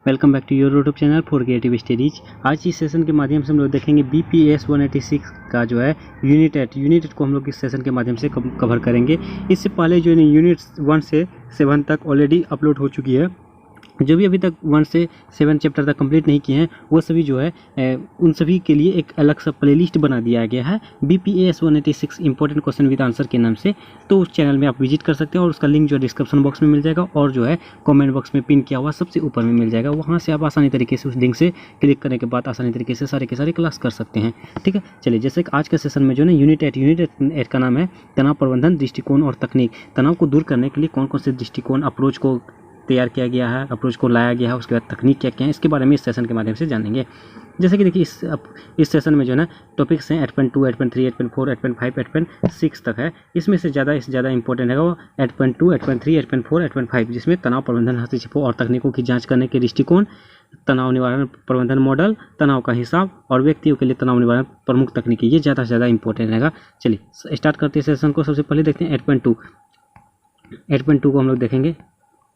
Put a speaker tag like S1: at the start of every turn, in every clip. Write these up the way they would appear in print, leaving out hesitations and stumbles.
S1: Welcome back to your YouTube channel for creative studies. आज इस session के माध्यम से हम लोग देखेंगे BPS 186 का जो है यूनिट को हम लोग इस सेशन के माध्यम से कवर करेंगे। इससे पहले जो है यूनिट 1 से 7 तक ऑलरेडी अपलोड हो चुकी है। जो भी अभी तक 1 से 7 चैप्टर तक कंप्लीट नहीं किए हैं वो सभी जो है उन सभी के लिए एक अलग सा प्लेलिस्ट बना दिया गया है BPS 186 important question with answer के नाम से। तो उस चैनल में आप विजिट कर सकते हैं और उसका लिंक जो है डिस्क्रिप्शन बॉक्स में मिल जाएगा और जो है कमेंट बॉक्स में पिन किया हुआ सबसे ऊपर में मिल जाएगा। वहाँ से आप आसानी तरीके से उस लिंक से क्लिक करने के बाद आसानी तरीके से सारे के सारे क्लास कर सकते हैं। ठीक है, चलिए जैसे कि आज के सेशन में जो है यूनिट 8 का नाम है तनाव प्रबंधन दृष्टिकोण और तकनीक। तनाव को दूर करने के लिए कौन कौन से दृष्टिकोण अप्रोच को तैयार किया गया है, अप्रोच को लाया गया है, उसके बाद तकनीक क्या क्या है, इसके बारे में इस सेशन के माध्यम से जानेंगे। जैसे कि देखिए इस सेशन में जो है ना टॉपिक्स हैं 8.2, 8.3, 8.4, 8.5, 8.6 तक है। इसमें से ज़्यादा इंपॉर्टेंट है वो 8.2, 8.3, 8.4, 8.5 जिसमें तनाव प्रबंधन हस्तक्षेपों और तकनीकों की जांच करने के दृष्टिकोण, तनाव निवारण प्रबंधन मॉडल, तनाव का हिसाब और व्यक्तियों के लिए तनाव निवारण प्रमुख तकनीकी, ये ज़्यादा से ज़्यादा इंपॉर्टेंट रहेगा। चलिए स्टार्ट करते हैं सेशन को। सबसे पहले देखते हैं 8.2 को हम लोग देखेंगे।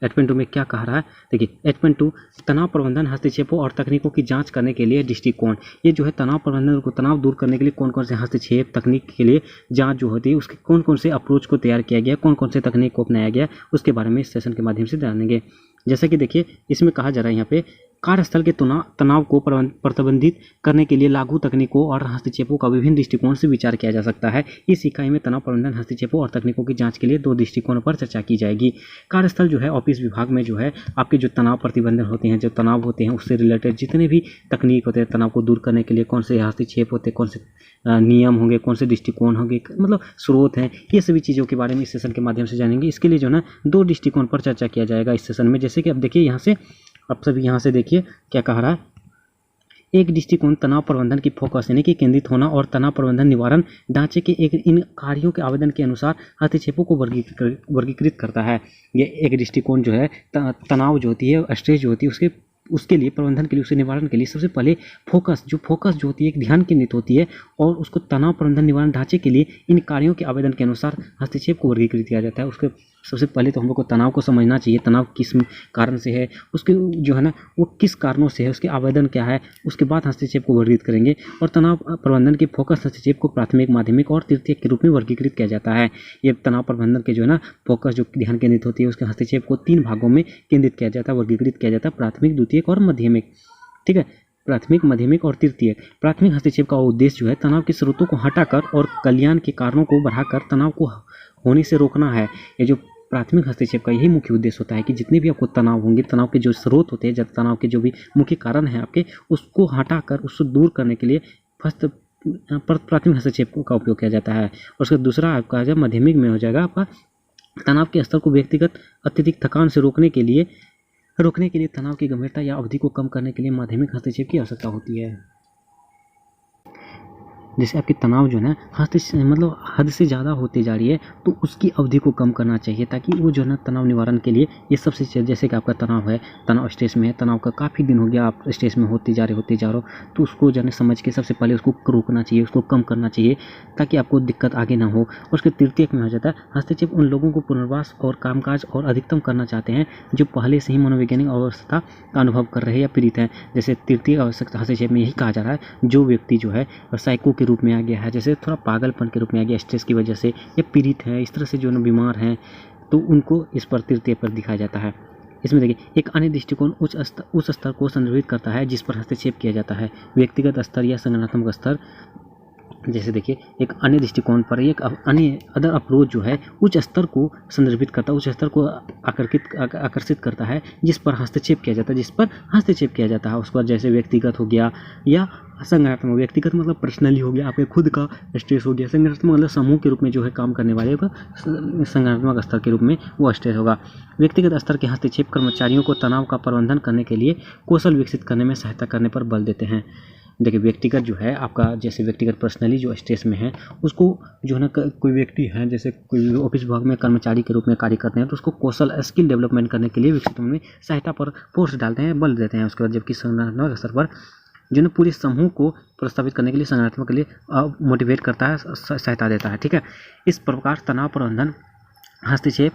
S1: 8.2 में क्या कह रहा है, देखिए 8.2 तनाव प्रबंधन हस्तक्षेपों और तकनीकों की जांच करने के लिए दृष्टिकोण। ये जो है तनाव प्रबंधन को तनाव दूर करने के लिए कौन कौन से हस्तक्षेप तकनीक के लिए जांच जो होती है उसके कौन कौन से अप्रोच को तैयार किया गया, कौन कौन से तकनीक को अपनाया गया, उसके बारे में इस सेशन के माध्यम से जानेंगे। जैसे कि देखिए इसमें कहा जा रहा है यहाँ पे कार्यस्थल के तनाव को प्रतिबंधित करने के लिए लागू तकनीकों और हस्तक्षेपों का विभिन्न दृष्टिकोण से विचार किया जा सकता है। इस इकाई में तनाव प्रबंधन हस्तक्षेपों और तकनीकों की जांच के लिए 2 दृष्टिकोणों पर चर्चा की जाएगी। कार्यस्थल जो है ऑफिस विभाग में जो है आपके जो तनाव प्रतिबंधन होते हैं, जो तनाव होते हैं उससे रिलेटेड जितने भी तकनीक होते हैं तनाव को दूर करने के लिए, कौन से हस्तक्षेप होते हैं, कौन से नियम होंगे, कौन से दृष्टिकोण होंगे, मतलब स्रोत हैं, ये सभी चीज़ों के बारे में इस सेशन के माध्यम से जानेंगे। इसके लिए जो है ना 2 दृष्टिकोण पर चर्चा किया जाएगा इस सेशन में। जैसे कि अब देखिए यहाँ से आप सभी यहाँ से देखिए क्या कह रहा है। एक दृष्टिकोण तनाव प्रबंधन की फोकस यानी कि केंद्रित होना और तनाव प्रबंधन निवारण ढांचे के इन कार्यों के आवेदन के अनुसार हस्तक्षेपों को वर्गीकृत करता है। ये एक दृष्टिकोण जो है तनाव जो होती है, स्ट्रेस जो होती है उसके लिए प्रबंधन के लिए, उसके निवारण के लिए सबसे पहले फोकस जो होती है एक ध्यान केंद्रित होती है और उसको तनाव प्रबंधन निवारण ढांचे के लिए इन कार्यों के आवेदन के अनुसार हस्तक्षेप को वर्गीकृत किया जाता है। उसके सबसे पहले तो हम लोग को तनाव को समझना चाहिए, तनाव किस कारण से है, उसके जो है ना वो किस कारणों से है, उसके आवेदन क्या है, उसके बाद हस्तक्षेप को वर्गीकृत करेंगे। और तनाव प्रबंधन के फोकस हस्तक्षेप को प्राथमिक, माध्यमिक और तृतीयक के रूप में वर्गीकृत किया जाता है। ये तनाव प्रबंधन के जो है ना फोकस जो ध्यान केंद्रित होती है उसके हस्तक्षेप को 3 भागों में केंद्रित किया जाता है, वर्गीकृत किया जाता है, प्राथमिक, द्वितीयक और माध्यमिक। ठीक है, प्राथमिक, माध्यमिक और तृतीयक। प्राथमिक हस्तक्षेप का उद्देश्य जो है तनाव के स्रोतों को हटाकर और कल्याण के कारणों को बढ़ाकर तनाव को होने से रोकना है। ये जो प्राथमिक हस्तक्षेप का यही मुख्य उद्देश्य होता है कि जितने भी आपको तनाव होंगे, तनाव के जो स्रोत होते हैं, जब तनाव के जो भी मुख्य कारण हैं आपके, उसको हटाकर उसको दूर करने के लिए फर्स्ट प्राथमिक हस्तक्षेप का उपयोग किया जाता है। और उसका दूसरा आपका जब माध्यमिक में हो जाएगा आपका तनाव के स्तर को व्यक्तिगत अत्यधिक थकान से रोकने के लिए तनाव की गंभीरता या अवधि को कम करने के लिए माध्यमिक हस्तक्षेप की आवश्यकता होती है। जैसे आपकी तनाव जो है ना मतलब हद से ज़्यादा होती जा रही है तो उसकी अवधि को कम करना चाहिए ताकि वो जो है ना तनाव निवारण के लिए ये सबसे, जैसे कि आपका तनाव है, तनाव स्ट्रेस में है, तनाव का काफ़ी दिन हो गया आप स्ट्रेस में होते जा रहे हो तो उसको जो है समझ के सबसे पहले उसको रोकना चाहिए, उसको कम करना चाहिए ताकि आपको दिक्कत आगे ना हो। और उसके तृतीयक में हो जाता है हस्तक्षेप उन लोगों को पुनर्वास और कामकाज और अधिकतम करना चाहते हैं जो पहले से ही मनोवैज्ञानिक अवस्था का अनुभव कर रहे हैं या पीड़ित हैं। जैसे तृतीय आवश्यकता हस्तक्षेप में यही कहा जा रहा है जो व्यक्ति जो है साइको के रूप में आ गया है, जैसे थोड़ा पागलपन के रूप में आ गया स्ट्रेस की वजह से, या पीड़ित है, इस तरह से जो ना बीमार हैं, तो उनको इस पर तृतीय पर दिखाया जाता है। इसमें देखिए एक अन्य दृष्टिकोण उस स्तर को संदर्भित करता है जिस पर हस्तक्षेप किया जाता है, व्यक्तिगत स्तर या संगठनात्मक स्तर। जैसे देखिए एक अन्य दृष्टिकोण पर एक अन्य अदर अप्रोच जो है उच्च स्तर को संदर्भित करता है, उच्च स्तर को आकर्षित करता है जिस पर हस्तक्षेप किया जाता है, उस पर जैसे व्यक्तिगत हो गया या संगठनात्मक। व्यक्तिगत मतलब पर्सनली हो गया, आपके खुद का स्ट्रेस हो गया। संगठनात्मक मतलब समूह के रूप में जो है काम करने वाले का संगठनात्मक स्तर के रूप में वो स्ट्रेस होगा। व्यक्तिगत स्तर के हस्तक्षेप कर्मचारियों को तनाव का प्रबंधन करने के लिए कौशल विकसित करने में सहायता करने पर बल देते हैं। देखिए व्यक्तिगत जो है आपका, जैसे व्यक्तिगत पर्सनली जो स्ट्रेस में है उसको जो है ना कोई व्यक्ति है जैसे कोई ऑफिस विभाग में कर्मचारी के रूप में कार्य करते हैं तो उसको कौशल स्किल डेवलपमेंट करने के लिए विकसित होने में सहायता पर फोर्स डालते हैं, बल देते हैं उसके बाद। जबकि संगठनात्मक स्तर पर जो ना पूरे समूह को प्रस्तावित करने के लिए संगठनात्मक के लिए मोटिवेट करता है, सहायता देता है। ठीक है, इस प्रकार तनाव प्रबंधन हस्तक्षेप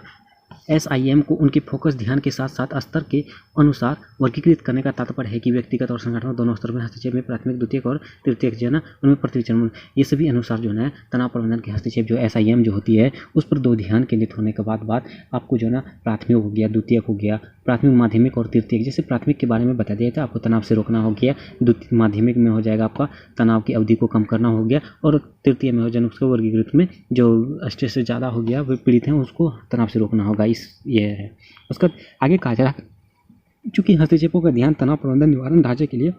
S1: SIM को उनके फोकस ध्यान के साथ साथ स्तर के अनुसार वर्गीकृत करने का तात्पर्य है कि व्यक्तिगत और संगठनात्मक दोनों स्तर में हस्तक्षेप में प्राथमिक, द्वितीयक और तृतीयक जो है ना उनमें प्रतिचरण ये सभी अनुसार जो है तनाव प्रबंधन के हस्तक्षेप जो SIM जो होती है उस पर दो ध्यान केंद्रित होने के बाद आपको जो है ना प्राथमिक हो गया, द्वितीयक हो गया, प्राथमिक, माध्यमिक और तृतीयक। जैसे प्राथमिक के बारे में बता दिया था, आपको तनाव से रोकना हो गया, द्वितीय माध्यमिक में हो जाएगा आपका तनाव की अवधि को कम करना हो गया, और तृतीय में हो जाए उसके वर्गीकृत में जो स्ट्रेस से ज़्यादा हो गया वो पीड़ित हैं उसको तनाव से रोकना होगा। ये है उसका आगे कहा जा रहा है। चूँकि हस्तक्षेपों का ध्यान तनाव प्रबंधन निवारण ढांचे के लिए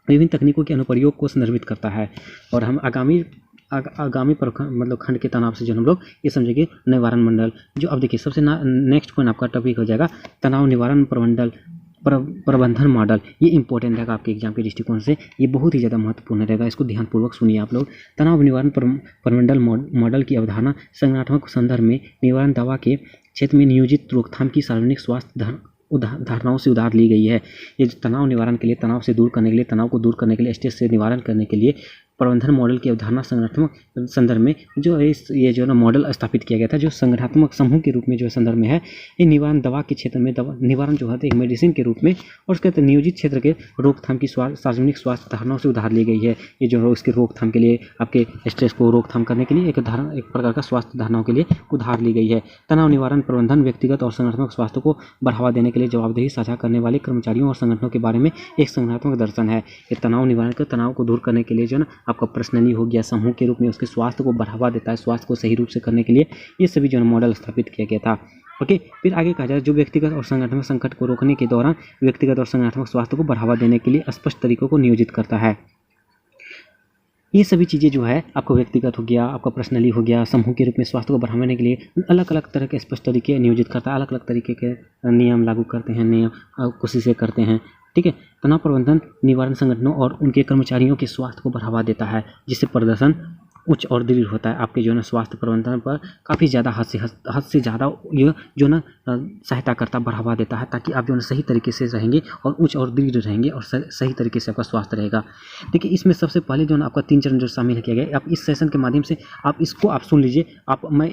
S1: विभिन्न तकनीकों के अनुप्रयोग को संदर्भित करता है, और हम आगामी मतलब खंड के तनाव से जो हम लोग ये समझेंगे निवारण मंडल। जो अब देखिए सबसे नेक्स्ट पॉइंट आपका टॉपिक हो जाएगा तनाव निवारण प्रबंधन मॉडल। ये इंपॉर्टेंट रहेगा आपके एग्जाम के दृष्टिकोण से, ये बहुत ही ज़्यादा महत्वपूर्ण रहेगा, इसको ध्यानपूर्वक सुनिए आप लोग। तनाव निवारण प्रबंधन मॉडल की अवधारणा संगठनात्मक संदर्भ में निवारण दवा के क्षेत्र में नियोजित रोकथाम की सार्वजनिक स्वास्थ्य धारणाओं से उधार ली गई है। ये तनाव निवारण के लिए, तनाव से दूर करने के लिए, तनाव को दूर करने के लिए, स्ट्रेस से निवारण करने के लिए प्रबंधन मॉडल की अवधारणा संगठनात्मक संदर्भ में जो ये जो ना मॉडल स्थापित किया गया था, जो संगठनात्मक समूह के रूप में जो संदर्भ में है, ये निवारण दवा के क्षेत्र में दवा निवारण जो है एक मेडिसिन के रूप में और उसके नियोजित क्षेत्र के रोकथाम की सार्वजनिक स्वास्थ्य धारणाओं से उधार ली गई है। ये जो है उसके रोकथाम के लिए, आपके स्ट्रेस को रोकथाम करने के लिए एक प्रकार का स्वास्थ्य धारणाओं के लिए उधार ली गई है। तनाव निवारण प्रबंधन व्यक्तिगत और संगठनात्मक स्वास्थ्य को बढ़ावा देने के लिए जवाबदेही साझा करने वाले कर्मचारियों और संगठनों के बारे में एक संगठनात्मक दर्शन है। ये तनाव निवारण के तनाव को दूर करने के लिए जो है ना आपका पर्सनली हो गया, समूह के रूप में उसके स्वास्थ्य को बढ़ावा देता है, स्वास्थ्य को सही रूप से करने के लिए ये सभी जो मॉडल स्थापित किया गया था। ओके, फिर आगे कहा जाए जो व्यक्तिगत और संगठनात्मक संकट को रोकने के दौरान व्यक्तिगत और संगठनात्मक स्वास्थ्य को बढ़ावा देने के लिए स्पष्ट तरीकों को नियोजित करता है। ये सभी चीज़ें जो है आपको व्यक्तिगत हो गया, आपका पर्सनली हो गया, समूह के रूप में स्वास्थ्य को बढ़ाने के लिए अलग अलग तरह के स्पष्ट तरीके नियोजित करता है, अलग अलग तरीके के नियम लागू करते हैं, नियम कोशिशें करते हैं। ठीक है, तनाव प्रबंधन निवारण संगठनों और उनके कर्मचारियों के स्वास्थ्य को बढ़ावा देता है, जिससे प्रदर्शन उच्च और दृढ़ होता है। आपके जो है ना स्वास्थ्य प्रबंधन पर काफ़ी ज़्यादा हद से ज़्यादा ये जो ना सहायता करता, बढ़ावा देता है, ताकि आप जो है सही तरीके से रहेंगे और उच्च और दृढ़ रहेंगे और सही तरीके से आपका स्वास्थ्य रहेगा। देखिए इसमें सबसे पहले जो है ना आपका 3 चरण जो शामिल किया गया। आप इस सेशन के माध्यम से आप इसको आप सुन लीजिए, मैं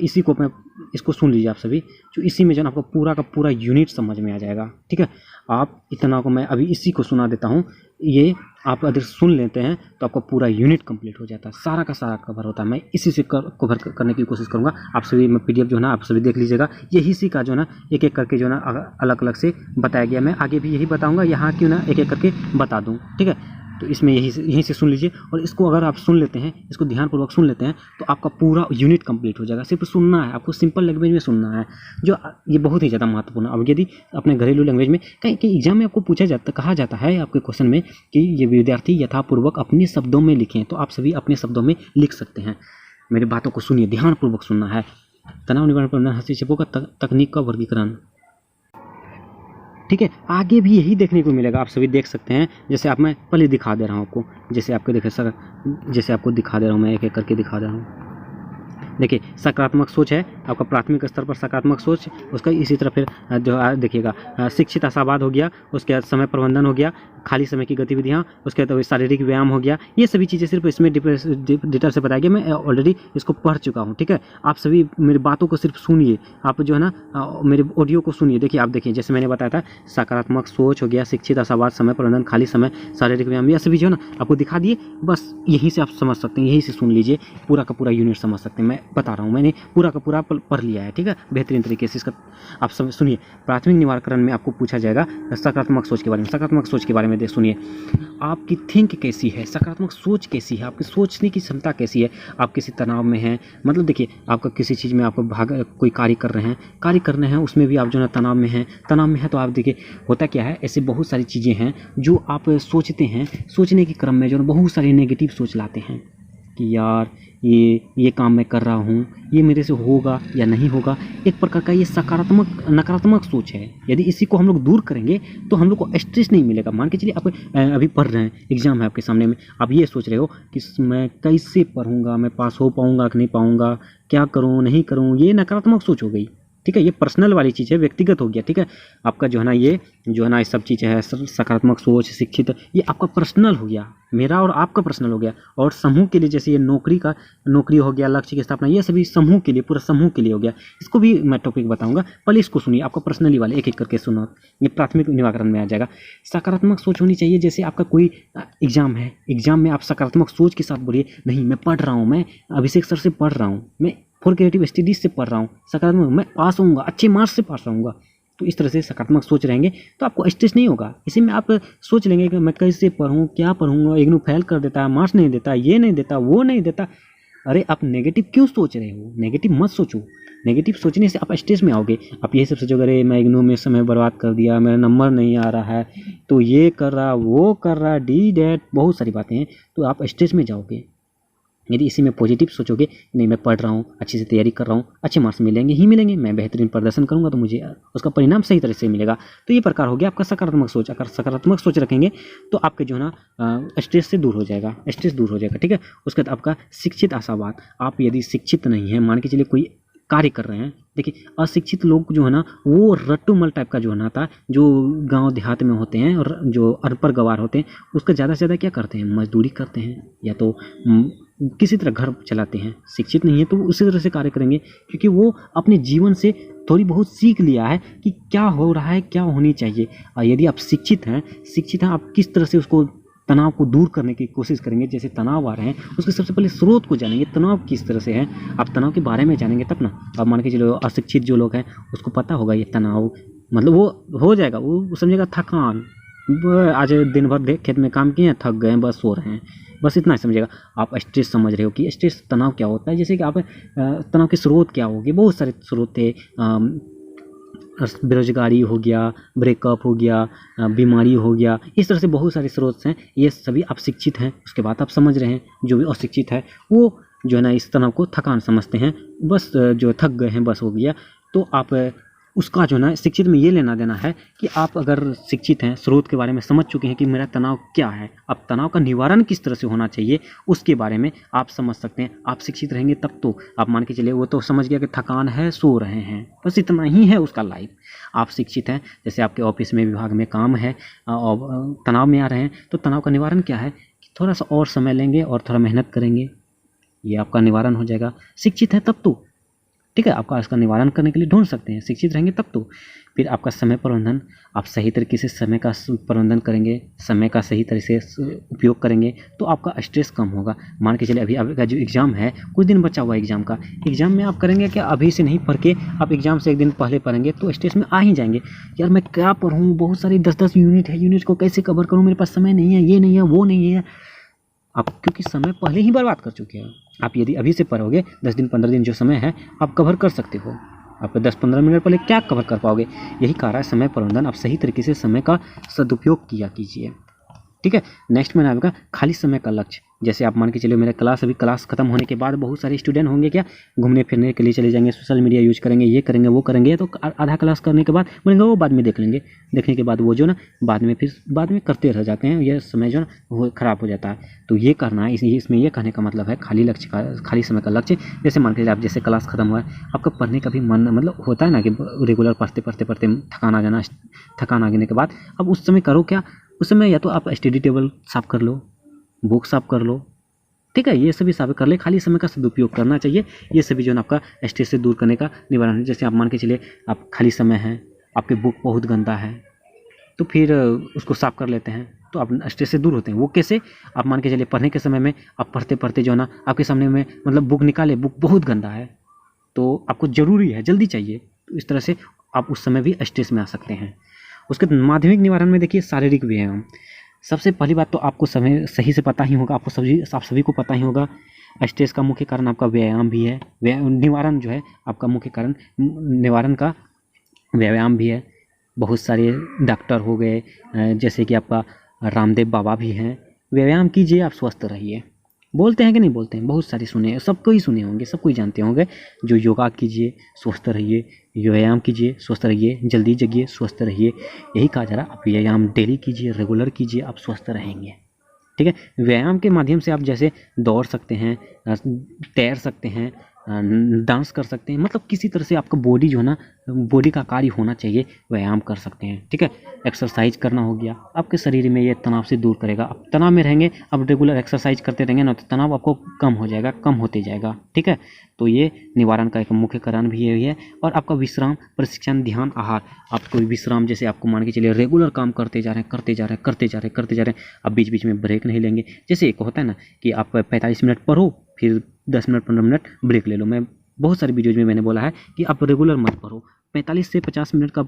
S1: इसको सुन लीजिए आप सभी, जो इसी में जो है आपका पूरा का पूरा यूनिट समझ में आ जाएगा। ठीक है, आप इतना को मैं अभी इसी को सुना देता हूँ, ये आप अगर सुन लेते हैं तो आपका पूरा यूनिट कंप्लीट हो जाता है, सारा का सारा कवर होता है। मैं इसी से कवर करने की कोशिश करूँगा। आप सभी मैं PDF जो है ना आप सभी देख लीजिएगा, यही सी का जो है ना एक एक करके जो है ना अलग अलग से बताया गया। मैं आगे भी यही बताऊँगा, यहाँ क्यों ना एक एक करके बता दूँ। ठीक है, तो इसमें यहीं से सुन लीजिए, और इसको अगर आप सुन लेते हैं, इसको ध्यानपूर्वक सुन लेते हैं तो आपका पूरा यूनिट कंप्लीट हो जाएगा। सिर्फ सुनना है, आपको सिंपल लैंग्वेज में सुनना है, जो ये बहुत ही ज़्यादा महत्वपूर्ण है। अब यदि अपने घरेलू लैंग्वेज में कहीं एग्जाम में आपको कहा जाता है आपके क्वेश्चन में कि ये विद्यार्थी यथापूर्वक अपने शब्दों में लिखें, तो आप सभी अपने शब्दों में लिख सकते हैं। मेरी बातों को सुनिए, ध्यानपूर्वक सुनना है। तनाव निवारण प्रबंधन हस्तक्षेपों का तकनीक का वर्गीकरण। ठीक है, आगे भी यही देखने को मिलेगा, आप सभी देख सकते हैं। जैसे मैं पहले दिखा दे रहा हूँ आपको, जैसे आपको दिखा दे रहा हूँ, मैं एक एक करके दिखा दे रहा हूँ। देखिए सकारात्मक सोच है आपका प्राथमिक स्तर पर, सकारात्मक सोच उसका। इसी तरह फिर जो देखिएगा शिक्षित आशावाद हो गया, उसके बाद समय प्रबंधन हो गया, खाली समय की गतिविधियाँ, उसके बाद शारीरिक व्यायाम हो गया। ये सभी चीज़ें सिर्फ इसमें डिटेल से बताया गया, मैं ऑलरेडी इसको पढ़ चुका हूँ। ठीक है, आप सभी मेरी बातों को सिर्फ सुनिए, आप जो है ना मेरे ऑडियो को सुनिए। देखिए आप देखिए, जैसे मैंने बताया था सकारात्मक सोच हो गया, शिक्षित आशावाद, समय प्रबंधन, खाली समय, शारीरिक व्यायाम, ये सभी जो है ना आपको दिखा दिए। बस यहीं से आप समझ सकते हैं, यहीं से सुन लीजिए, पूरा का पूरा यूनिट समझ सकते हैं। मैं बता रहा हूँ, मैंने पूरा का पूरा पढ़ लिया है। ठीक है, बेहतरीन तरीके से इसका आप सब सुनिए। प्राथमिक निवारण में आपको पूछा जाएगा सकारात्मक सोच के बारे में। सकारात्मक सोच के बारे में सुनिए, आपकी थिंक कैसी है, सकारात्मक सोच कैसी है, आपकी सोचने की क्षमता कैसी है। आप किसी तनाव में हैं, मतलब देखिए आपका किसी चीज़ में आपको कोई कार्य कर रहे हैं, उसमें भी आप जो है तनाव में हैं, तो आप देखिए होता क्या है, ऐसे बहुत सारी चीज़ें हैं जो आप सोचते हैं, सोचने के क्रम में जो बहुत सारी नेगेटिव सोच लाते हैं कि यार ये काम मैं कर रहा हूँ, ये मेरे से होगा या नहीं होगा। एक प्रकार का ये नकारात्मक सोच है। यदि इसी को हम लोग दूर करेंगे तो हम लोग को स्ट्रेस नहीं मिलेगा। मान के चलिए आप अभी पढ़ रहे हैं, एग्जाम है आपके सामने में, आप ये सोच रहे हो कि मैं कैसे पढ़ूंगा, मैं पास हो पाऊंगा कि नहीं पाऊंगा, क्या करूँ नहीं करूँ, ये नकारात्मक सोच हो गई। ठीक है, ये पर्सनल वाली चीज़ है, व्यक्तिगत हो गया। ठीक है, आपका जो है ना ये जो है ना ये सब चीज़ें है, सकारात्मक सोच, शिक्षित, ये आपका पर्सनल हो गया, मेरा और आपका पर्सनल हो गया। और समूह के लिए जैसे ये नौकरी हो गया, लक्ष्य की स्थापना, ये सभी समूह के लिए, पूरा समूह के लिए हो गया। इसको भी मैं टॉपिक बताऊंगा, पहले इसको सुनिए, आपका पर्सनली वाले एक एक करके सुनो, ये प्राथमिक निराकरण में आ जाएगा। सकारात्मक सोच होनी चाहिए। जैसे आपका कोई एग्जाम है, एग्जाम में आप सकारात्मक सोच के साथ बोलिए, नहीं मैं पढ़ रहा हूँ, मैं अभिषेक सर से पढ़ रहा हूँ, मैं फॉर क्रिएटिव स्टडीज से पढ़ रहा हूँ, सकारात्मक, मैं पास होऊंगा, अच्छे मार्क्स से पास होऊंगा। तो इस तरह से सकारात्मक सोच रहेंगे तो आपको स्ट्रेस नहीं होगा। इसी में आप सोच लेंगे कि मैं कैसे पढ़ूँ, क्या पढ़ूंगा, इग्नू फेल कर देता है, मार्क्स नहीं देता, ये नहीं देता, वो नहीं देता। अरे आप नेगेटिव क्यों सोच रहे हो? नेगेटिव मत सोचो। नेगेटिव सोचने से आप स्ट्रेस में आओगे। आप ये सब सोचोगे, अरे मैं इग्नू में समय बर्बाद कर दिया, मेरा नंबर नहीं आ रहा है, तो ये कर रहा, वो कर रहा, डी डेट, बहुत सारी बातें हैं, तो आप स्ट्रेस में जाओगे। यदि इसी में पॉजिटिव सोचोगे, नहीं मैं पढ़ रहा हूँ, अच्छे से तैयारी कर रहा हूँ, अच्छे मार्क्स मिलेंगे ही मिलेंगे, मैं बेहतरीन प्रदर्शन करूँगा तो मुझे उसका परिणाम सही तरह से मिलेगा। तो ये प्रकार हो गया आपका सकारात्मक सोच। अगर सकारात्मक सोच रखेंगे तो आपके जो है ना स्ट्रेस से दूर हो जाएगा, स्ट्रेस दूर हो जाएगा। ठीक है, उसके बाद आपका शिक्षित आशावाद। आप यदि शिक्षित नहीं हैं, मान के चलिए कोई कार्य कर रहे हैं, देखिए अशिक्षित लोग जो है ना वो रट्टूमल टाइप का जो है ना था, जो गांव देहात में होते हैं और जो अनपढ़ गवार होते हैं, उसका ज़्यादा से ज़्यादा क्या करते हैं, मजदूरी करते हैं या तो किसी तरह घर चलाते हैं। शिक्षित नहीं है तो उसी तरह से कार्य करेंगे, क्योंकि वो अपने जीवन से थोड़ी बहुत सीख लिया है कि क्या हो रहा है, क्या होनी चाहिए। और यदि आप शिक्षित हैं आप किस तरह से उसको तनाव को दूर करने की कोशिश करेंगे। जैसे तनाव आ रहे हैं उसके सबसे पहले स्रोत को जानेंगे, तनाव किस तरह से है, आप तनाव के बारे में जानेंगे तब ना। अब मान के चलो अशिक्षित जो लोग हैं उसको पता होगा ये तनाव, मतलब वो हो जाएगा, वो समझेगा थकान, आज दिन भर खेत में काम किए हैं, थक गए, बस सो रहे हैं, बस इतना ही समझेगा। आप स्ट्रेस समझ रहे हो कि स्ट्रेस तनाव क्या होता है। जैसे कि आप तनाव के स्रोत क्या होंगे, बहुत सारे स्रोत थे, बेरोजगारी हो गया, ब्रेकअप हो गया, बीमारी हो गया, इस तरह से बहुत सारे स्रोत हैं। ये सभी आप शिक्षित हैं, उसके बाद आप समझ रहे हैं। जो भी अशिक्षित है वो जो है ना इस तनाव को थकान समझते हैं, बस जो थक गए हैं बस हो गया। तो आप उसका जो है ना शिक्षित में ये लेना देना है कि आप अगर शिक्षित हैं, स्रोत के बारे में समझ चुके हैं कि मेरा तनाव क्या है, अब तनाव का निवारण किस तरह से होना चाहिए उसके बारे में आप समझ सकते हैं। आप शिक्षित रहेंगे तब तो आप मान के चलिए वो तो समझ गया कि थकान है, सो रहे हैं, बस इतना ही है उसका लाइफ। आप शिक्षित हैं, जैसे आपके ऑफिस में, विभाग में काम है और तनाव में आ रहे हैं, तो तनाव का निवारण क्या है कि थोड़ा सा और समय लेंगे और थोड़ा मेहनत करेंगे, ये आपका निवारण हो जाएगा। शिक्षित है तब तो ठीक है, आपका इसका निवारण करने के लिए ढूंढ सकते हैं, शिक्षित रहेंगे तब तो। फिर आपका समय प्रबंधन, आप सही तरीके से समय का प्रबंधन करेंगे, समय का सही तरीके से उपयोग करेंगे तो आपका स्ट्रेस कम होगा। मान के चलिए अभी आपका जो एग्ज़ाम है, कुछ दिन बचा हुआ है एग्ज़ाम का, एग्ज़ाम में आप करेंगे क्या, अभी से नहीं पढ़ के आप एग्ज़ाम से एक दिन पहले पढ़ेंगे तो स्ट्रेस में आ ही जाएंगे। यार मैं क्या पढ़ूँ, बहुत सारी 10-10 यूनिट है, यूनिट को कैसे कवर करूँ, मेरे पास समय नहीं है, ये नहीं है, वो नहीं है। आप क्योंकि समय पहले ही बर्बाद कर चुके हैं। आप यदि अभी से पढ़ोगे 10 दिन 15 दिन जो समय है आप कवर कर सकते हो। आप 10-15 मिनट पहले क्या कवर कर पाओगे। यही कारण है समय प्रबंधन, आप सही तरीके से समय का सदुपयोग किया कीजिए। ठीक है, नेक्स्ट में आएगा खाली समय का लक्ष्य। जैसे आप मान के चलिए मेरा क्लास खत्म होने के बाद बहुत सारे स्टूडेंट होंगे क्या, घूमने फिरने के लिए चले जाएंगे, सोशल मीडिया यूज करेंगे, ये करेंगे वो करेंगे, तो आधा क्लास करने के बाद बोलेंगे वो बाद में देख लेंगे, देखने के बाद वो जो ना बाद में करते रह जाते हैं, ये समय जो ना वो खराब हो जाता है। तो ये करना है, इसमें ये कहने का मतलब है खाली समय का लक्ष्य। जैसे मान के चलिए आप जैसे क्लास खत्म हुआ है, आपका पढ़ने का भी मन मतलब होता है ना कि रेगुलर पढ़ते थकान आ जाना, थकान आने के बाद अब उस समय करो क्या, उस समय या तो आप स्टडी टेबल साफ कर लो, बुक साफ कर लो, ठीक है, ये सभी साफ कर ले। खाली समय का सदुपयोग करना चाहिए। ये सभी जो है आपका स्ट्रेस से दूर करने का निवारण है। जैसे आप मान के चलिए आप खाली समय है, आपके बुक बहुत गंदा है, तो फिर उसको साफ कर लेते हैं तो आप स्ट्रेस से दूर होते हैं। वो कैसे, आप मान के चलिए पढ़ने के समय में आप पढ़ते जो है ना आपके सामने में मतलब बुक निकाले, बुक बहुत गंदा है तो आपको ज़रूरी है, जल्दी चाहिए, तो इस तरह से आप उस समय भी स्ट्रेस में आ सकते हैं। उसके माध्यमिक निवारण में देखिए शारीरिक व्यायाम। सबसे पहली बात तो आपको समय सही से पता ही होगा, आप सभी को पता ही होगा स्ट्रेस का मुख्य कारण आपका व्यायाम भी है। निवारण जो है आपका मुख्य कारण निवारण का व्यायाम भी है। बहुत सारे डॉक्टर हो गए, जैसे कि आपका रामदेव बाबा भी हैं, व्यायाम कीजिए आप स्वस्थ रहिए। बोलते हैं कि नहीं बोलते हैं, बहुत सारे सुने, सबको ही सुने होंगे, सबको ही जानते होंगे, जो योगा कीजिए स्वस्थ रहिए, व्यायाम कीजिए स्वस्थ रहिए, जल्दी जगिए स्वस्थ रहिए। यही कहा जा रहा है, आप व्यायाम डेली कीजिए, रेगुलर कीजिए, आप स्वस्थ रहेंगे। ठीक है, व्यायाम के माध्यम से आप जैसे दौड़ सकते हैं, तैर सकते हैं, डांस कर सकते हैं, मतलब किसी तरह से आपका बॉडी जो है ना, बॉडी का कार्य होना चाहिए, व्यायाम कर सकते हैं। ठीक है, एक्सरसाइज करना हो गया, आपके शरीर में ये तनाव से दूर करेगा। आप तनाव में रहेंगे, अब रेगुलर एक्सरसाइज करते रहेंगे ना, तो तनाव आपको कम हो जाएगा, कम होते जाएगा। ठीक है, तो ये निवारण का एक मुख्य कारण भी यही है। और आपका विश्राम, प्रशिक्षण, ध्यान, आहार। आपको विश्राम, जैसे आपको मान के चलिए रेगुलर काम करते जा रहे हैं, आप बीच बीच में ब्रेक नहीं लेंगे। जैसे एक होता है ना कि आप 45 मिनट पढ़ो, फिर 10 मिनट 15 मिनट ब्रेक ले लो। मैं बहुत सारे वीडियोज में मैंने बोला है कि आप रेगुलर मत पढ़ो, 45 से 50 मिनट का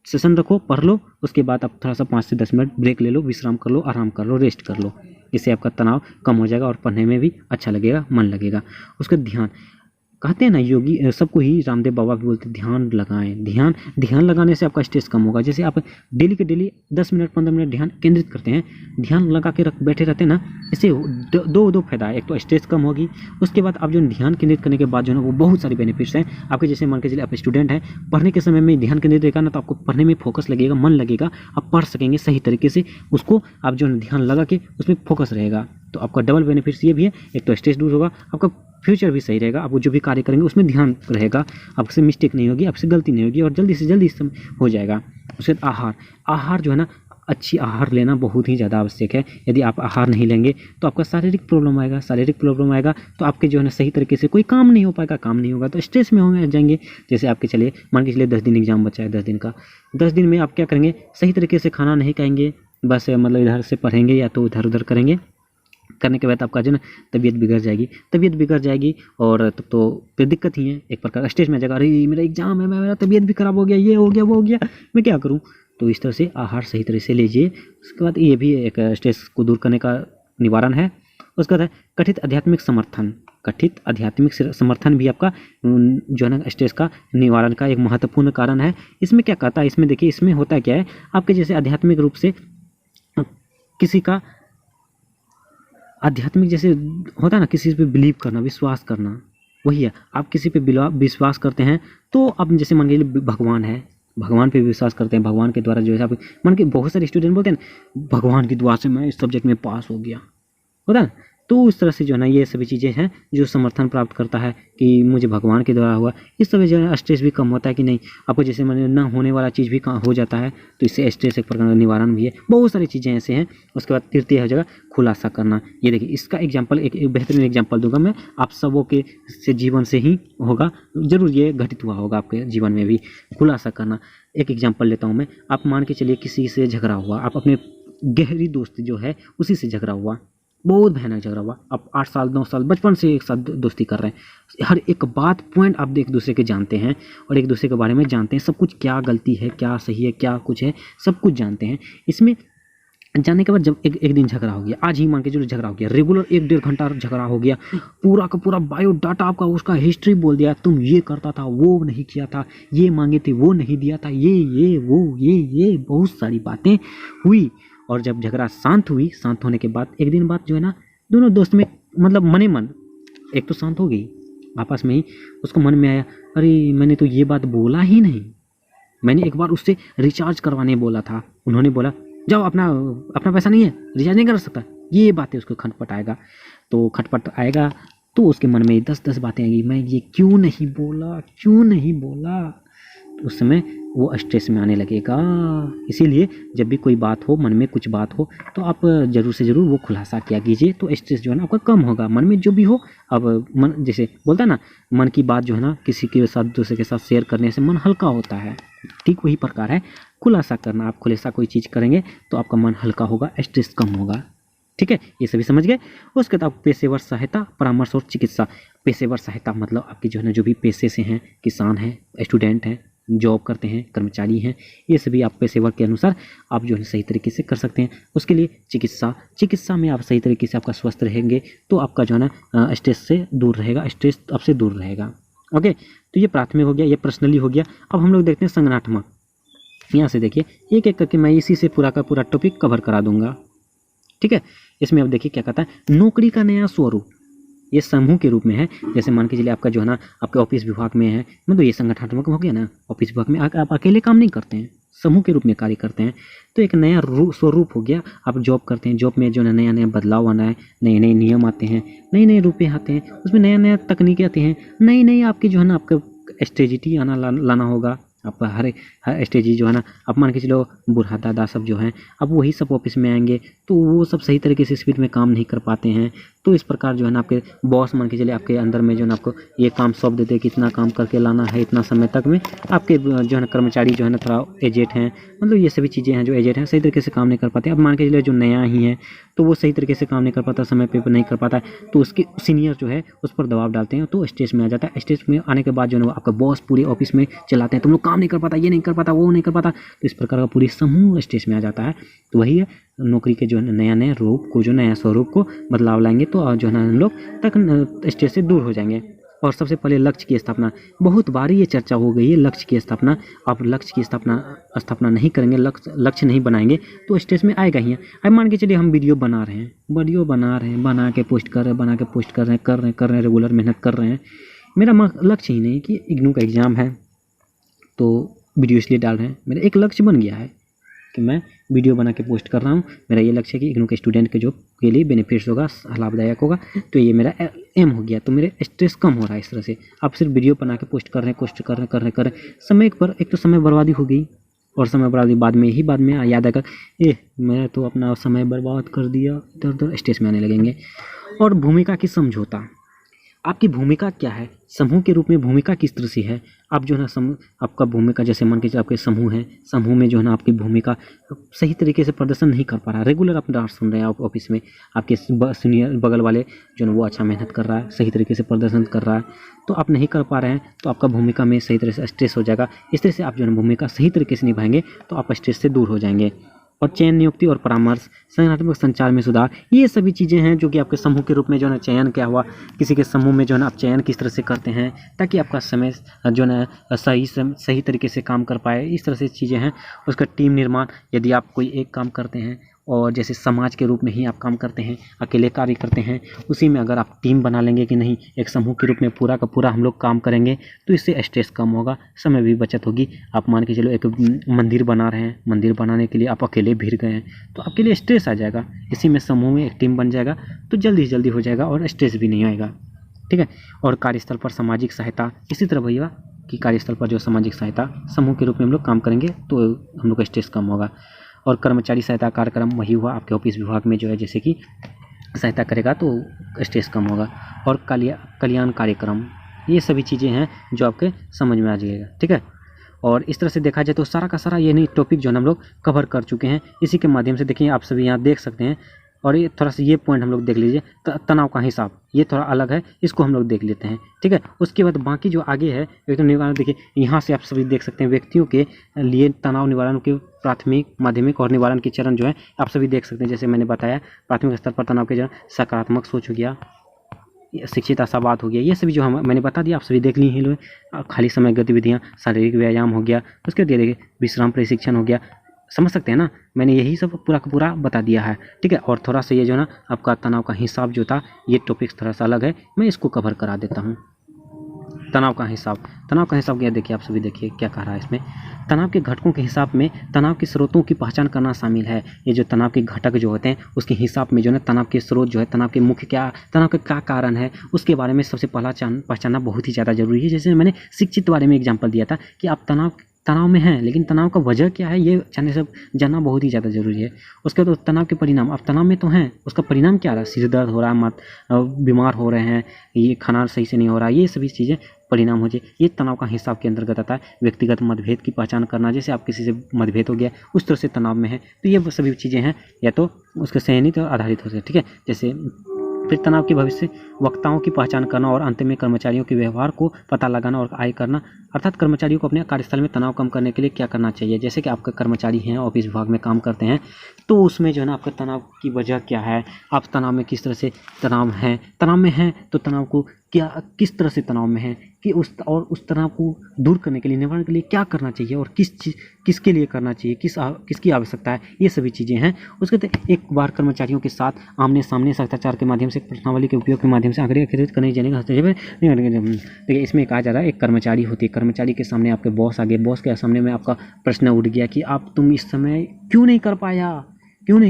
S1: सेशन रखो, पढ़ लो, उसके बाद आप थोड़ा सा 5 से 10 मिनट ब्रेक ले लो, विश्राम कर लो, आराम कर लो, रेस्ट कर लो। इससे आपका तनाव कम हो जाएगा और पढ़ने में भी अच्छा लगेगा, मन लगेगा। उसका ध्यान, कहते हैं ना योगी सबको ही रामदेव बाबा भी बोलते हैं ध्यान लगाएं। ध्यान लगाने से आपका स्ट्रेस कम होगा। जैसे आप डेली के डेली 10 मिनट 15 मिनट ध्यान केंद्रित करते हैं, ध्यान लगा के बैठे रहते हैं ना, इससे दो फायदा है। एक तो स्ट्रेस कम होगी, उसके बाद आप जो ध्यान केंद्रित करने के बाद जो है ना वो बहुत सारे बेनिफिट्स हैं आपके। जैसे मान के चलिए आप स्टूडेंट हैं, पढ़ने के समय में ध्यान केंद्रित रहेगा ना, तो आपको पढ़ने में फोकस लगेगा, मन लगेगा, आप पढ़ सकेंगे सही तरीके से। उसको आप जो ध्यान लगा के उसमें फोकस रहेगा, तो आपका डबल बेनिफिट्स ये भी है। एक तो स्ट्रेस दूर होगा, आपका फ्यूचर भी सही रहेगा, आप जो भी कार्य करेंगे उसमें ध्यान रहेगा, आपसे मिस्टेक नहीं होगी, आपसे गलती नहीं होगी और जल्दी से जल्दी हो जाएगा। उसके बाद आहार जो है ना, अच्छी आहार लेना बहुत ही ज़्यादा आवश्यक है। यदि आप आहार नहीं लेंगे तो आपका शारीरिक प्रॉब्लम आएगा, तो आपके जो है ना सही तरीके से कोई काम नहीं हो पाएगा, काम नहीं होगा तो स्ट्रेस में होंगे जाएंगे। जैसे आपके चलिए मान के चलिए 10 दिन एग्जाम बचा है, 10 दिन का, 10 दिन में आप क्या करेंगे, सही तरीके से खाना नहीं खाएंगे, बस मतलब इधर से पढ़ेंगे या तो इधर उधर करेंगे। करने के बाद आपका जो ना तबीयत बिगड़ जाएगी और तब तो फिर दिक्कत ही है, एक प्रकार का स्ट्रेस में आ जाएगा। अरे मेरा एग्जाम है, मेरा तबीयत भी खराब हो गया, ये हो गया, वो हो गया, मैं क्या करूं। तो इस तरह से आहार सही तरह से लीजिए। उसके बाद ये भी एक स्ट्रेस को दूर करने का निवारण है। उसके बाद कथित आध्यात्मिक समर्थन भी आपका जो है ना स्ट्रेस का निवारण का एक महत्वपूर्ण कारण है। इसमें क्या कहता है, इसमें देखिए, इसमें होता क्या है, आपके जैसे आध्यात्मिक रूप से किसी का आध्यात्मिक जैसे होता है ना, किसी पे बिलीव करना, विश्वास करना, वही है। आप किसी पे विश्वास करते हैं तो आप जैसे मान लीजिए भगवान है, भगवान पे विश्वास करते हैं, भगवान के द्वारा जो है आप मान के, बहुत सारे स्टूडेंट बोलते हैं ना भगवान की दुआ से मैं इस सब्जेक्ट में पास हो गया, होता है। तो उस तरह से जो है ना ये सभी चीज़ें हैं जो समर्थन प्राप्त करता है कि मुझे भगवान के द्वारा हुआ। इस तरह जो है स्ट्रेस भी कम होता है कि नहीं, आपको जैसे मैंने ना होने वाला चीज़ भी हो जाता है, तो इससे स्ट्रेस एक प्रकार का निवारण भी है। बहुत सारी चीज़ें ऐसे हैं। उसके बाद तृतीय हो जाएगा खुलासा करना। ये देखिए इसका एग्जाम्पल, एक बेहतरीन एग्जाम्पल दूंगा मैं, आप सबों के से जीवन से ही होगा, जरूर ये घटित हुआ होगा आपके जीवन में भी। खुलासा करना, एक एग्जाम्पल लेता हूँ मैं। आप मान के चलिए किसी से झगड़ा हुआ, आप अपने गहरी दोस्त जो है उसी से झगड़ा हुआ, बहुत भयानक झगड़ा हुआ, आप 8 साल 9 साल बचपन से एक साथ दोस्ती कर रहे हैं, हर एक बात पॉइंट आप एक दूसरे के जानते हैं और एक दूसरे के बारे में जानते हैं, सब कुछ, क्या गलती है, क्या सही है, क्या कुछ है, सब कुछ जानते हैं। इसमें जानने के बाद जब एक दिन झगड़ा हो गया, आज ही मान के जो झगड़ा हो गया, रेगुलर 1-1.5 घंटा झगड़ा हो गया, पूरा का पूरा बायोडाटा आपका, उसका हिस्ट्री बोल दिया, तुम ये करता था, वो नहीं किया था, ये मांगे थे, वो नहीं दिया था, ये बहुत सारी बातें हुई। और जब झगड़ा शांत होने के बाद एक दिन बाद जो है ना, दोनों दोस्त में मतलब मने मन एक तो शांत हो गई आपस में ही। उसको मन में आया, अरे मैंने तो ये बात बोला ही नहीं, मैंने एक बार उससे रिचार्ज करवाने बोला था, उन्होंने बोला जाओ, अपना पैसा नहीं है, रिचार्ज नहीं कर सकता। ये बातें उसको खटपट आएगा, तो उसके मन में 10-10 बातें आएंगी, मैं ये क्यों नहीं बोला। तो उस समय वो स्ट्रेस में आने लगेगा। इसीलिए जब भी कोई बात हो, मन में कुछ बात हो, तो आप जरूर से जरूर वो खुलासा किया कीजिए, तो स्ट्रेस जो है ना आपका कम होगा। मन में जो भी हो, अब मन जैसे बोलता है ना, मन की बात जो है ना किसी के साथ, दूसरे के साथ शेयर करने से मन हल्का होता है, ठीक वही प्रकार है खुलासा करना। आप खुलासा कोई चीज़ करेंगे तो आपका मन हल्का होगा, स्ट्रेस कम होगा। ठीक है, ये सभी समझ गए। उसके बाद पेशेवर सहायता, परामर्श और चिकित्सा। पेशेवर सहायता मतलब आपकी जो है ना, जो भी पेशे से हैं, किसान हैं, स्टूडेंट हैं, जॉब करते हैं, कर्मचारी हैं, ये सभी आप पेशेवर के अनुसार आप जो है सही तरीके से कर सकते हैं। उसके लिए चिकित्सा में आप सही तरीके से आपका स्वस्थ रहेंगे तो आपका जो है ना स्ट्रेस से दूर रहेगा, स्ट्रेस आपसे दूर रहेगा। ओके, तो ये प्राथमिक हो गया, ये पर्सनली हो गया। अब हम लोग देखते हैं संगठनात्मक। यहाँ से देखिए एक एक करके मैं इसी से पूरा का पूरा टॉपिक कवर करा दूंगा। ठीक है, इसमें अब देखिए क्या कहता है, नौकरी का नया स्वरूप। ये समूह के रूप में है। जैसे मान के चलिए आपका जो है ना, आपके ऑफिस विभाग में है, मतलब ये संगठनात्मक हो गया ना। ऑफिस विभाग में आप अकेले काम नहीं करते हैं, समूह के रूप में कार्य करते हैं तो एक नया स्वरूप हो गया। आप जॉब करते हैं, जॉब में जो है नया नया बदलाव आना है, नए नए नियम आते हैं, नए नए रुपये आते हैं, उसमें नया नया तकनीकें आती हैं, नई नई आपकी जो है ना आपका स्ट्रेटजी लाना होगा। आप हर स्ट्रेटजी जो है ना, आप मान के चलो बूढ़ा दादा सब जो हैं अब वही सब ऑफिस में आएंगे तो वो सब सही तरीके से स्पीड में काम नहीं कर पाते हैं। तो इस प्रकार जो है ना आपके बॉस मान के चलिए आपके अंदर में जो है ना आपको ये काम सौंप देते हैं कि इतना काम करके लाना है इतना समय तक में। आपके जो है ना कर्मचारी जो है ना थोड़ा एजेड हैं, मतलब ये सभी चीज़ें हैं जो एजेड हैं, सही तरीके से काम नहीं कर पाते। अब मान के चलिए जो नया ही है तो वो सही तरीके से काम नहीं कर पाता, समय पे नहीं कर पाता है, तो उसके सीनियर जो है उस पर दबाव डालते हैं तो स्टेज में आ जाता है। स्टेज में आने के बाद जो है आपका बॉस पूरे ऑफिस में चलाते हैं, तुम लोग काम नहीं कर पाता, ये नहीं कर पाता, वो नहीं कर पाता, तो इस प्रकार का पूरी समूह स्टेज में आ जाता है। तो वही है नौकरी के जो है नया नया रूप को, जो नया स्वरूप को बदलाव लाएंगे तो जो है ना हम लोग तक स्टेज से दूर हो जाएंगे। और सबसे पहले लक्ष्य की स्थापना, बहुत बार ये चर्चा हो गई है लक्ष्य की स्थापना। आप लक्ष्य की स्थापना नहीं करेंगे, लक्ष्य नहीं बनाएंगे तो स्टेज में आएगा ही। अब मान के चलिए हम वीडियो बना रहे हैं, बना के पोस्ट कर रहे हैं, रेगुलर मेहनत कर रहे हैं। मेरा लक्ष्य ही नहीं कि इग्नू का एग्ज़ाम है तो वीडियो इसलिए डाल रहे हैं, मेरा एक लक्ष्य बन गया है कि मैं वीडियो बना के पोस्ट कर रहा हूँ। मेरा ये लक्ष्य है कि इग्नू के स्टूडेंट के जो के लिए बेनिफिट्स होगा, लाभदायक होगा, तो ये मेरा एम हो गया। तो मेरे स्ट्रेस कम हो रहा है इस तरह से। आप सिर्फ वीडियो बना के पोस्ट कर रहे हैं, समय पर एक तो समय बर्बादी हो गई, और समय बर्बादी बाद में याद आकर मैं तो अपना समय बर्बाद कर दिया, इधर स्ट्रेस में आने लगेंगे। और भूमिका की समझौता, आपकी भूमिका क्या है, समूह के रूप में भूमिका किस तरह से है। आप जो है ना आपका भूमिका, जैसे मान के आपके समूह है, समूह में जो है ना आपकी भूमिका सही तरीके से प्रदर्शन नहीं कर पा रहा, रेगुलर आप डांट सुन रहे हैं, आप ऑफिस में आपके सीनियर बगल वाले जो है वो अच्छा मेहनत कर रहा है, सही तरीके से प्रदर्शन कर रहा है, तो आप नहीं कर पा रहे हैं तो आपका भूमिका में सही तरह से स्ट्रेस हो जाएगा। इस तरह से आप जो है भूमिका सही तरीके से निभाएंगे तो आप स्ट्रेस से दूर हो जाएंगे। और चयन, नियुक्ति और परामर्श, संगठनात्मक संचार में सुधार, ये सभी चीज़ें हैं जो कि आपके समूह के रूप में जो है ना चयन क्या हुआ, किसी के समूह में जो है ना आप चयन किस तरह से करते हैं ताकि आपका समय जो है ना सही तरीके से काम कर पाए, इस तरह से चीज़ें हैं। उसका टीम निर्माण, यदि आप कोई एक काम करते हैं और जैसे समाज के रूप में ही आप काम करते हैं, अकेले कार्य करते हैं, उसी में अगर आप टीम बना लेंगे कि नहीं एक समूह के रूप में पूरा का पूरा हम लोग काम करेंगे तो इससे स्ट्रेस कम होगा, समय भी बचत होगी। आप मान के चलो एक मंदिर बना रहे हैं, मंदिर बनाने के लिए आप अकेले भिड़ गए हैं तो आपके लिए स्ट्रेस आ जाएगा। इसी में समूह में एक टीम बन जाएगा तो जल्दी से जल्दी हो जाएगा और स्ट्रेस भी नहीं आएगा, ठीक है। और कार्यस्थल पर सामाजिक सहायता, इसी तरह भैया कि कार्यस्थल पर जो सामाजिक सहायता समूह के रूप में हम लोग काम करेंगे तो हम लोग का स्ट्रेस कम होगा। और कर्मचारी सहायता कार्यक्रम, वही हुआ आपके ऑफिस विभाग में जो है जैसे कि सहायता करेगा तो स्ट्रेस कम होगा। और कल्याण कार्यक्रम, ये सभी चीज़ें हैं जो आपके समझ में आ जाएगा, ठीक है। और इस तरह से देखा जाए तो सारा का सारा ये नहीं टॉपिक जो हम लोग कवर कर चुके हैं। इसी के माध्यम से देखिए आप सभी यहाँ देख सकते हैं। और ये थोड़ा सा ये पॉइंट हम लोग देख लीजिए, तनाव का हिसाब, ये थोड़ा अलग है, इसको हम लोग देख लेते हैं, ठीक है। उसके बाद बाकी जो आगे है एकदम निवारण, देखिए यहाँ से आप सभी देख सकते हैं व्यक्तियों के लिए तनाव निवारण के प्राथमिक, माध्यमिक और निवारण के चरण जो है आप सभी देख सकते हैं। जैसे मैंने बताया प्राथमिक स्तर पर तनाव के चरण, सकारात्मक सोच हो गया, शिक्षित आशावाद हो गया, ये सभी जो मैंने बता दिया आप सभी देख ली हैं। खाली समय गतिविधियाँ, शारीरिक व्यायाम हो गया, उसके बाद देखिए विश्राम प्रशिक्षण हो गया, समझ सकते हैं ना, मैंने यही सब पूरा का पूरा बता दिया है, ठीक है। और थोड़ा सा ये जो ना आपका तनाव का हिसाब जो था, ये टॉपिक थोड़ा सा अलग है, मैं इसको कवर करा देता हूँ। तनाव का हिसाब क्या, देखिए आप सभी देखिए क्या कह रहा है इसमें। तनाव के घटकों के हिसाब में तनाव के स्रोतों की पहचान करना शामिल है। ये जो तनाव के घटक जो होते हैं उसके हिसाब में जो है तनाव के स्रोत जो है, तनाव के मुख्य क्या, तनाव का क्या कारण है, उसके बारे में सबसे पहला पहचानना बहुत ही ज़्यादा जरूरी है। जैसे मैंने शिक्षित बारे में एग्जाम्पल दिया था कि आप तनाव में हैं, लेकिन तनाव का वजह क्या है ये जानना बहुत ही ज़्यादा ज़रूरी है। उसके बाद तनाव के परिणाम, आप तनाव में तो हैं, उसका परिणाम क्या रहा, सिर दर्द हो रहा है, बीमार हो रहे हैं, ये खाना सही से नहीं हो रहा, ये सभी चीज़ें परिणाम हो जाए, ये तनाव का हिसाब के अंतर्गत आता है। व्यक्तिगत मतभेद की पहचान करना, जैसे आप किसी से मतभेद हो गया उस तरह से तनाव में है, तो ये सभी चीज़ें हैं या तो उसके सहनीय और आधारित होते हैं, ठीक है। जैसे फिर तनाव की भविष्य वक्ताओं की पहचान करना और अंत में कर्मचारियों के व्यवहार को पता लगाना और आय करना, अर्थात कर्मचारियों को अपने कार्यस्थल में तनाव कम करने के लिए क्या करना चाहिए। जैसे कि आपका कर्मचारी हैं, ऑफिस विभाग में काम करते हैं, तो उसमें जो है ना आपका तनाव की वजह क्या है, आप तनाव में किस तरह से तनाव में हैं तो तनाव को क्या किस तरह से तनाव में है, कि उस तनाव को दूर करने के लिए, निवारण के लिए क्या करना चाहिए और किसके लिए करना चाहिए, किसकी आवश्यकता है, ये सभी चीज़ें हैं। उसके बाद एक बार कर्मचारियों के साथ आमने सामने साक्षात्कार के माध्यम से प्रश्नावली के उपयोग के माध्यम से आंकड़े एकत्रित करने जानेगा। देखिए इसमें कहा जा रहा है एक कर्मचारी होती है, कर्मचारी के सामने आपके बॉस आ गए, बॉस के सामने में आपका प्रश्न उठ गया कि तुम इस समय क्यों नहीं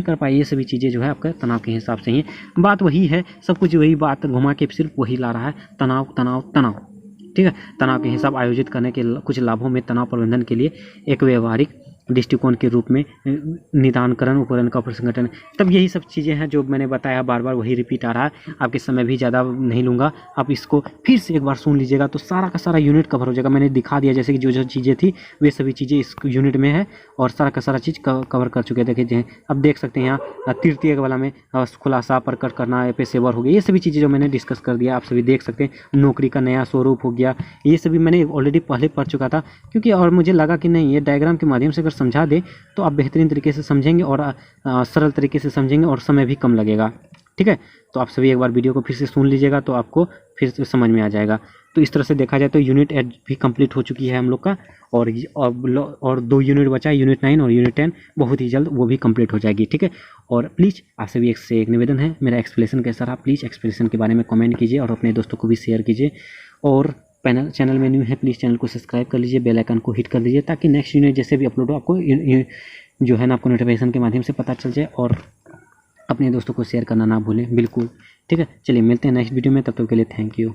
S1: कर पाए, ये सभी चीज़ें जो है आपका तनाव के हिसाब से ही बात वही है, सब कुछ वही बात घुमा के सिर्फ वही ला रहा है, तनाव। ठीक है, तनाव के हिसाब आयोजित करने के कुछ लाभों में तनाव प्रबंधन के लिए एक व्यवहारिक दृष्टिकोण के रूप में निदानकरण उपकरण का संगठन। तब यही सब चीज़ें हैं जो मैंने बताया, बार बार वही रिपीट आ रहा है। आपके समय भी ज़्यादा नहीं लूँगा, आप इसको फिर से एक बार सुन लीजिएगा तो सारा का सारा यूनिट कवर हो जाएगा। मैंने दिखा दिया जैसे कि जो चीज़ें थी वे सभी चीज़ें इस यूनिट में है और सारा का सारा चीज़ कवर कर चुके हैं। देखिए अब देख सकते हैं यहाँ तृतीय वाला में खुलासा प्रकट करना, पेशेवर हो गया, ये सभी चीज़ें जो मैंने डिस्कस कर दिया आप सभी देख सकते हैं। नौकरी का नया स्वरूप हो गया, ये सभी मैंने ऑलरेडी पहले पढ़ चुका था, क्योंकि और मुझे लगा कि नहीं ये डायग्राम के माध्यम से अगर समझा दे तो आप बेहतरीन तरीके से समझेंगे और सरल तरीके से समझेंगे और समय भी कम लगेगा। ठीक है, तो आप सभी एक बार वीडियो को फिर से सुन लीजिएगा तो आपको फिर से समझ में आ जाएगा। तो इस तरह से देखा जाए तो यूनिट 8 भी कंप्लीट हो चुकी है हम लोग का, और 2 यूनिट बचा है, यूनिट 9 और यूनिट 10 बहुत ही जल्द वो भी कंप्लीट हो जाएगी। ठीक है, और प्लीज़ आप सभी एक से एक निवेदन है, मेरा एक्सप्लेनेशन कैसा रहा प्लीज़ एक्सप्लेनेशन के बारे में कमेंट कीजिए और अपने दोस्तों को भी शेयर कीजिए। और चैनल में न्यू है प्लीज़ चैनल को सब्सक्राइब कर लीजिए, बेल आइकन को हिट कर दीजिए ताकि नेक्स्ट यूनिट जैसे भी अपलोड हो आपको जो है ना आपको नोटिफिकेशन के माध्यम से पता चल जाए। और अपने दोस्तों को शेयर करना ना भूलें बिल्कुल। ठीक है, चलिए मिलते हैं नेक्स्ट वीडियो में, तब तक के लिए थैंक यू।